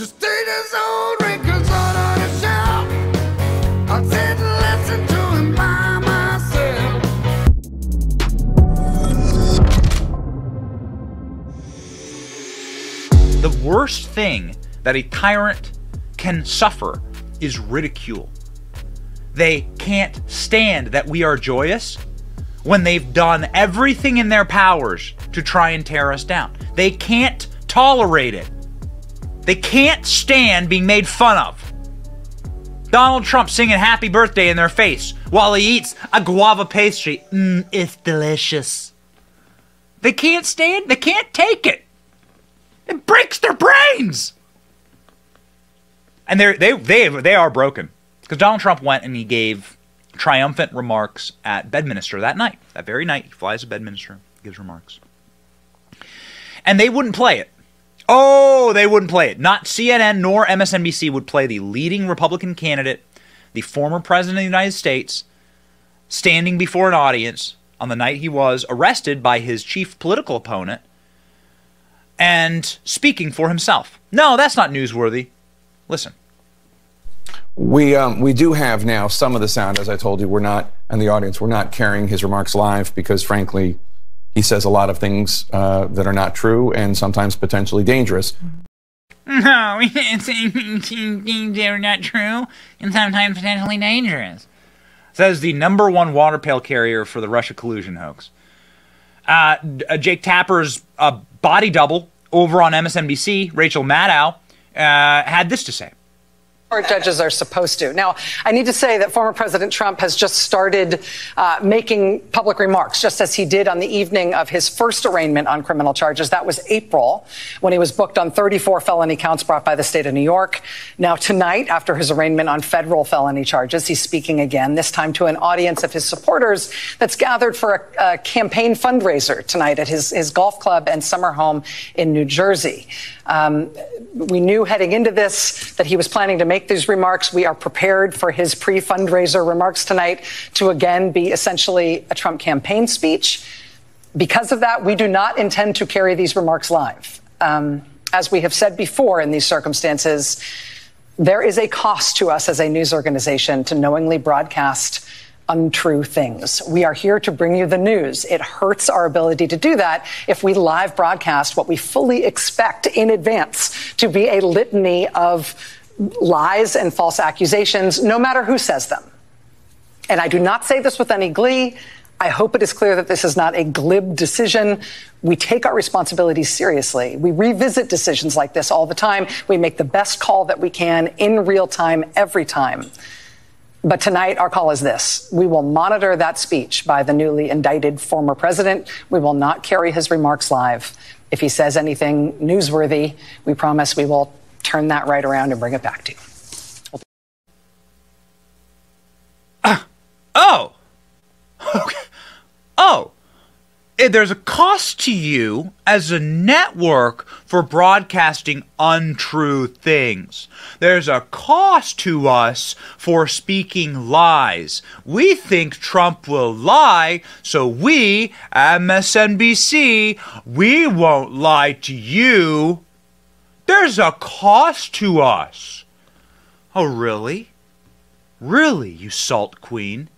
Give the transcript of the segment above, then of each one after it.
Just take his old records out on the shelf. I'll sit and listen to him by myself. The worst thing that a tyrant can suffer is ridicule. They can't stand that we are joyous when they've done everything in their powers to try and tear us down. They can't tolerate it. They can't stand being made fun of. Donald Trump singing happy birthday in their face while he eats a guava pastry. It's delicious. They can't stand, they can't take it. It breaks their brains. And they are broken. Because Donald Trump went and he gave triumphant remarks at Bedminster that night. That very night, he flies to Bedminster, gives remarks. And they wouldn't play it. Oh, they wouldn't play it. Not CNN nor MSNBC would play the leading Republican candidate, the former president of the United States, standing before an audience on the night he was arrested by his chief political opponent and speaking for himself. No, that's not newsworthy. Listen. We do have now some of the sound, as I told you. We're not, and the audience, we're not carrying his remarks live because, frankly, he says a lot of things that are not true and sometimes potentially dangerous. No, we can't say things that are not true and sometimes potentially dangerous. Says the #1 water pail carrier for the Russia collusion hoax. Jake Tapper's body double over on MSNBC, Rachel Maddow, had this to say. Court judges are supposed to. Now, I need to say that former President Trump has just started making public remarks, just as he did on the evening of his first arraignment on criminal charges. That was April, when he was booked on 34 felony counts brought by the state of New York. Now, tonight, after his arraignment on federal felony charges, he's speaking again, this time to an audience of his supporters that's gathered for a campaign fundraiser tonight at his golf club and summer home in New Jersey. We knew heading into this that he was planning to make these remarks. We are prepared for his pre-fundraiser remarks tonight to again be essentially a Trump campaign speech. Because of that, we do not intend to carry these remarks live. As we have said before in these circumstances, there is a cost to us as a news organization to knowingly broadcast untrue things. We are here to bring you the news. It hurts our ability to do that if we live broadcast what we fully expect in advance to be a litany of lies and false accusations, no matter who says them. And I do not say this with any glee. I hope it is clear that this is not a glib decision. We take our responsibilities seriously. We revisit decisions like this all the time. We make the best call that we can in real time, every time. But tonight, our call is this. We will monitor that speech by the newly indicted former president. We will not carry his remarks live. If he says anything newsworthy, we promise we will turn that right around and bring it back to you. Oh. Okay. Oh. There's a cost to you as a network for broadcasting untrue things. There's a cost to us for speaking lies. We think Trump will lie, so we, MSNBC, we won't lie to you. There's a cost to us. Oh, really? Really, you salt queen?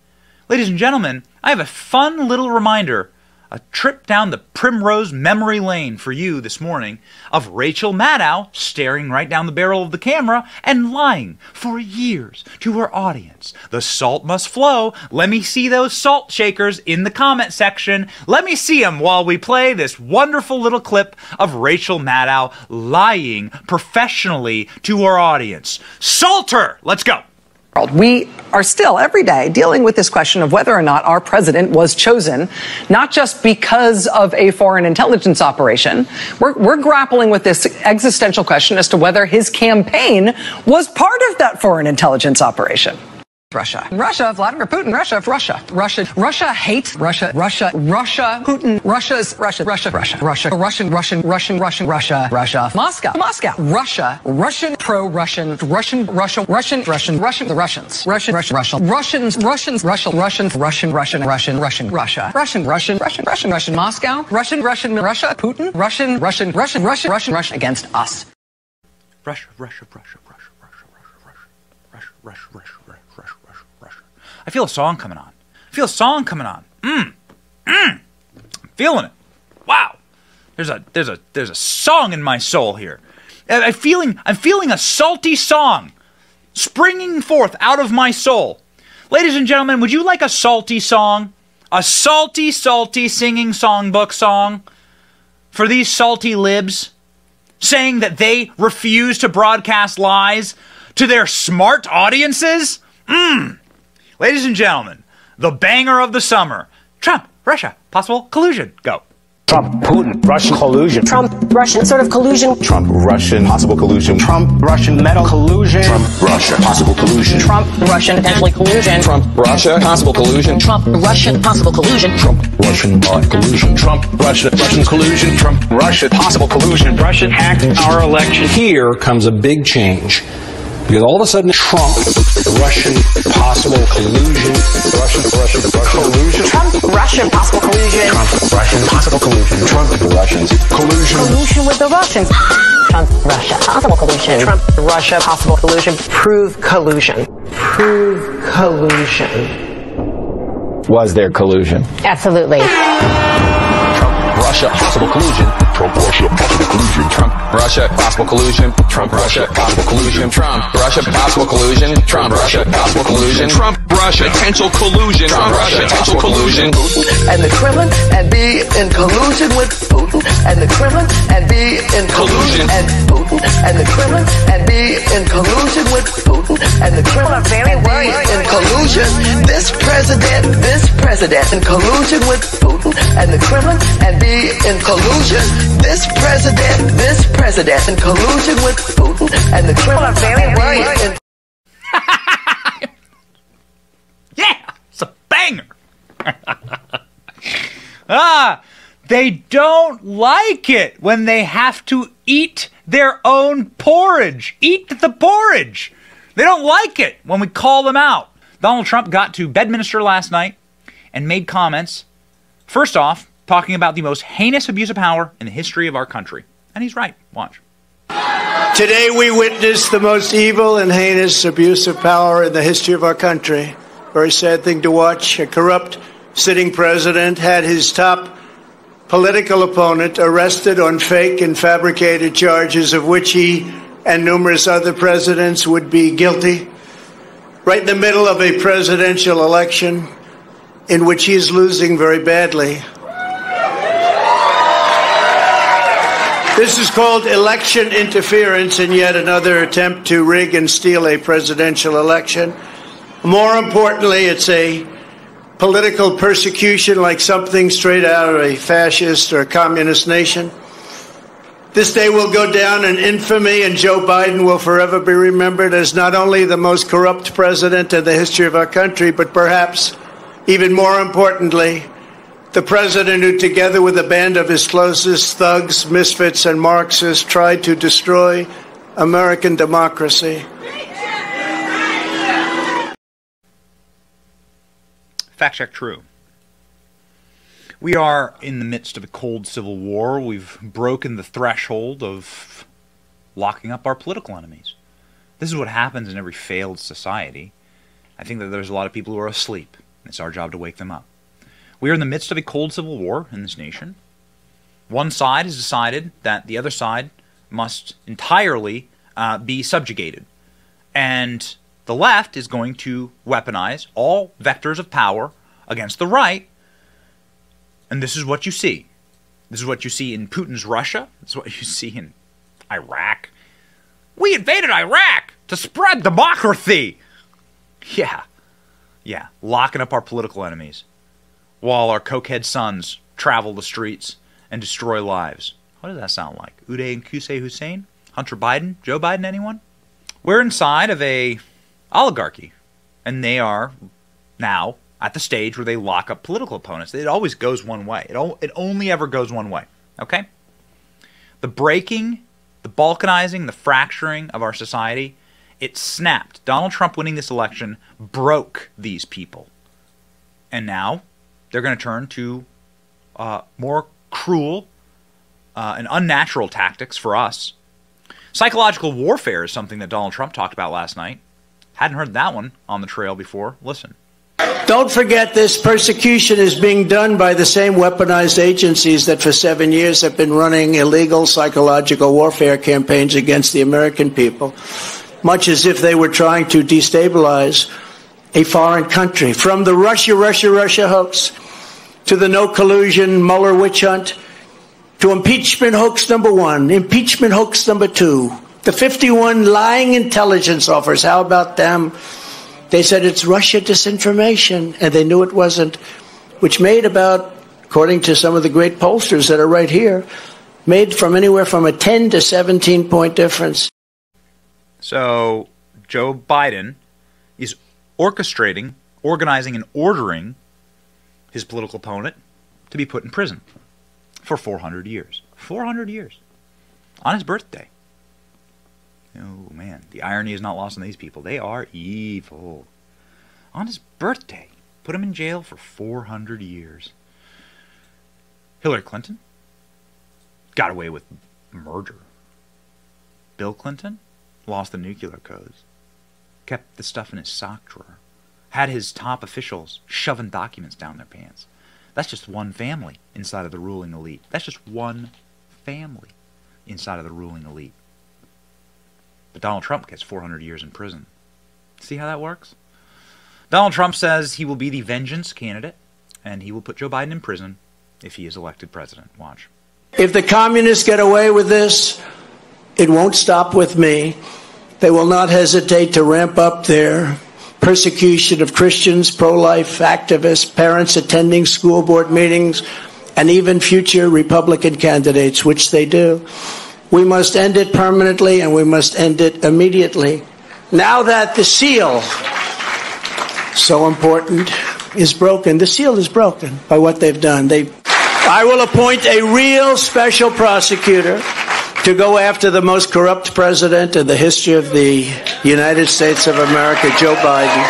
Ladies and gentlemen, I have a fun little reminder. A trip down the primrose memory lane for you this morning of Rachel Maddow staring right down the barrel of the camera and lying for years to her audience. The salt must flow. Let me see those salt shakers in the comment section. Let me see them while we play this wonderful little clip of Rachel Maddow lying professionally to her audience. Salt her! Let's go. We are still every day dealing with this question of whether or not our president was chosen, not just because of a foreign intelligence operation. We're grappling with this existential question as to whether his campaign was part of that foreign intelligence operation. Russia, Vladimir Putin, Russia hates Russia, Putin, Russia, Moscow, Russian, pro-Russian, the Russians, Moscow, Russia, Putin, Russia against us. Russia, Russia, Russia, Russia, Russia, Russia, Russia, Russia, Russia, Russia, Russia, Russia, Russia, Russia. I feel a song coming on. I feel a song coming on. I'm feeling it. Wow. There's a song in my soul here. I'm feeling a salty song springing forth out of my soul. Ladies and gentlemen, would you like a salty song? A salty, salty singing songbook song for these salty libs saying that they refuse to broadcast lies to their smart audiences? Ladies and gentlemen, the banger of the summer. Trump, Russia, possible collusion. Go. Trump, Putin, Russian collusion. Trump, Russian sort of collusion. Trump, Russian, possible collusion. Trump, Russian metal collusion. Trump, Russia, possible collusion. Trump, Russian potentially collusion. Trump, Russia, possible collusion. Trump, Russian possible collusion. Trump, Russian collusion. Trump, Russian collusion. Trump, Russia, possible collusion. Russia hacked our election. Here comes a big change. Because all of a sudden, Trump, Russian possible collusion, Russian collusion. Trump, Russian possible collusion. Trump, Russian possible collusion. Trump, Russians collusion. Collusion with the Russians. Trump, Russia possible collusion. Trump, Russia possible collusion. Prove collusion. Prove collusion. Was there collusion? Absolutely. Trump, Russia possible collusion. Trump, Russia possible collusion. Trump, Russia, possible collusion. Trump, Russia, possible collusion. Trump, Russia, possible collusion. Trump, Russia, possible collusion. Trump, Russia, potential collusion. Trump, Russia, potential collusion. And the Kremlin and be in collusion with Putin. And the Kremlin and be in collusion and Putin. And the Kremlin and be in collusion with Putin. And the Kremlin and be in collusion. This president in collusion with Putin. And the Kremlin and be in collusion. This president in collusion with Putin. And the Kremlin and be in Yeah, it's a banger. They don't like it when they have to eat their own porridge. Eat the porridge. They don't like it when we call them out. Donald Trump got to Bedminster last night and made comments, first off, talking about the most heinous abuse of power in the history of our country. And he's right. Watch. Today we witnessed the most evil and heinous abuse of power in the history of our country. Very sad thing to watch. A corrupt sitting president had his top political opponent arrested on fake and fabricated charges of which he and numerous other presidents would be guilty. Right in the middle of a presidential election in which he is losing very badly. This is called election interference and yet another attempt to rig and steal a presidential election. More importantly, it's a political persecution like something straight out of a fascist or communist nation. This day will go down in infamy, and Joe Biden will forever be remembered as not only the most corrupt president in the history of our country, but perhaps even more importantly, the president who, together with a band of his closest thugs, misfits, and Marxists, tried to destroy American democracy. Fact check true. We are in the midst of a cold civil war. We've broken the threshold of locking up our political enemies. This is what happens in every failed society. I think that there's a lot of people who are asleep. It's our job to wake them up. We are in the midst of a cold civil war in this nation. One side has decided that the other side must entirely be subjugated. And the left is going to weaponize all vectors of power against the right. And this is what you see. This is what you see in Putin's Russia. This is what you see in Iraq. We invaded Iraq to spread democracy. Yeah, locking up our political enemies while our cokehead sons travel the streets and destroy lives. What does that sound like? Uday and Qusay Hussein? Hunter Biden? Joe Biden, anyone? We're inside of a oligarchy, and they are now at the stage where they lock up political opponents. It always goes one way. It only ever goes one way, okay? The breaking, the balkanizing, the fracturing of our society, it snapped. Donald Trump winning this election broke these people. And now they're going to turn to more cruel and unnatural tactics for us. Psychological warfare is something that Donald Trump talked about last night. Hadn't heard that one on the trail before. Listen. Don't forget this persecution is being done by the same weaponized agencies that for 7 years have been running illegal psychological warfare campaigns against the American people, much as if they were trying to destabilize a foreign country. From the Russia hoax to the no collusion Mueller witch hunt to impeachment hoax number 1, impeachment hoax number 2, the 51 lying intelligence offers. How about them? They said it's Russia disinformation, and they knew it wasn't, which made about, according to some of the great pollsters that are right here, made from anywhere from a 10 to 17 point difference. So Joe Biden is orchestrating, organizing, and ordering his political opponent to be put in prison for 400 years. 400 years. On his birthday. Oh, man. The irony is not lost on these people. They are evil. On his birthday. Put him in jail for 400 years. Hillary Clinton got away with murder. Bill Clinton lost the nuclear codes. Kept the stuff in his sock drawer. Had his top officials shoving documents down their pants. That's just one family inside of the ruling elite. That's just one family inside of the ruling elite. But Donald Trump gets 400 years in prison. See how that works? Donald Trump says he will be the vengeance candidate, and he will put Joe Biden in prison if he is elected president. Watch. If the communists get away with this, it won't stop with me. They will not hesitate to ramp up their persecution of Christians, pro-life activists, parents attending school board meetings, and even future Republican candidates, which they do. We must end it permanently, and we must end it immediately. Now that the seal, so important, is broken, the seal is broken by what they've done. I will appoint a real special prosecutor to go after the most corrupt president in the history of the United States of America, Joe Biden,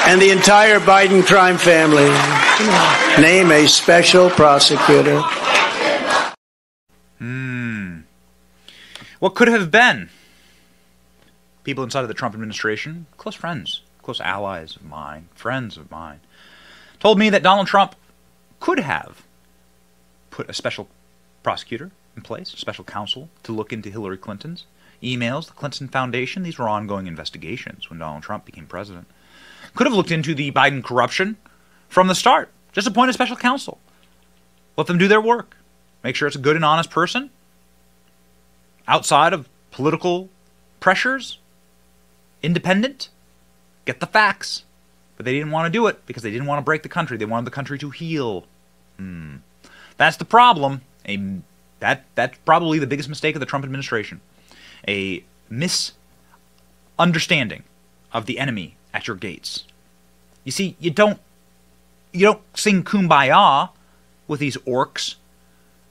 and the entire Biden crime family. Name a special prosecutor. What could have been? People inside of the Trump administration, close friends, close allies of mine, friends of mine, told me that Donald Trump could have put a special prosecutor in place, a special counsel to look into Hillary Clinton's emails, the Clinton Foundation. These were ongoing investigations when Donald Trump became president. Could have looked into the Biden corruption from the start. Just appoint a special counsel. Let them do their work. Make sure it's a good and honest person. Outside of political pressures. Independent. Get the facts. But they didn't want to do it because they didn't want to break the country. They wanted the country to heal. That's the problem. That's probably the biggest mistake of the Trump administration. A misunderstanding of the enemy at your gates. You see, you don't sing Kumbaya with these orcs.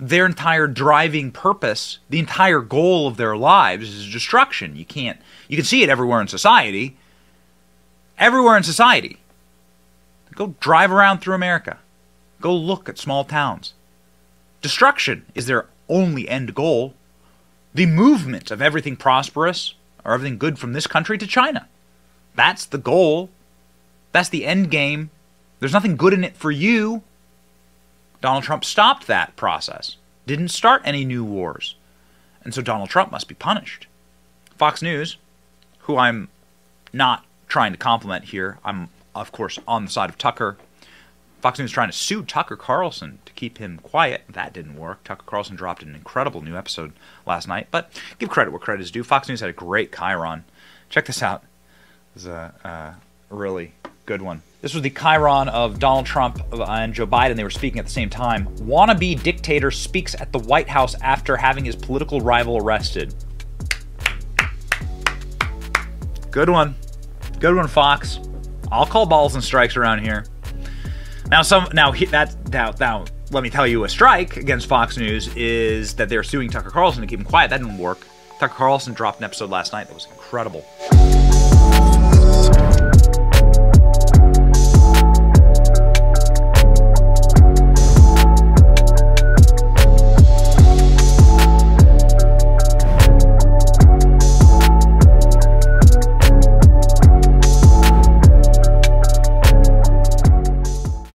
Their entire driving purpose, the entire goal of their lives is destruction. You can see it everywhere in society. Everywhere in society. Go drive around through America. Go look at small towns. Destruction is their only end goal. The movement of everything prosperous or everything good from this country to China. That's the goal. That's the end game. There's nothing good in it for you. Donald Trump stopped that process. Didn't start any new wars. And so Donald Trump must be punished. Fox News, who I'm not trying to compliment here, I'm, of course, on the side of Tucker. Fox News trying to sue Tucker Carlson to keep him quiet. That didn't work. Tucker Carlson dropped an incredible new episode last night. But give credit where credit is due. Fox News had a great Chiron. Check this out. It was a really good one. This was the Chiron of Donald Trump and Joe Biden. They were speaking at the same time. Wannabe dictator speaks at the White House after having his political rival arrested. Good one. Good one, Fox. I'll call balls and strikes around here. Now, let me tell you, a strike against Fox News is that they're suing Tucker Carlson to keep him quiet. That didn't work. Tucker Carlson dropped an episode last night that was incredible.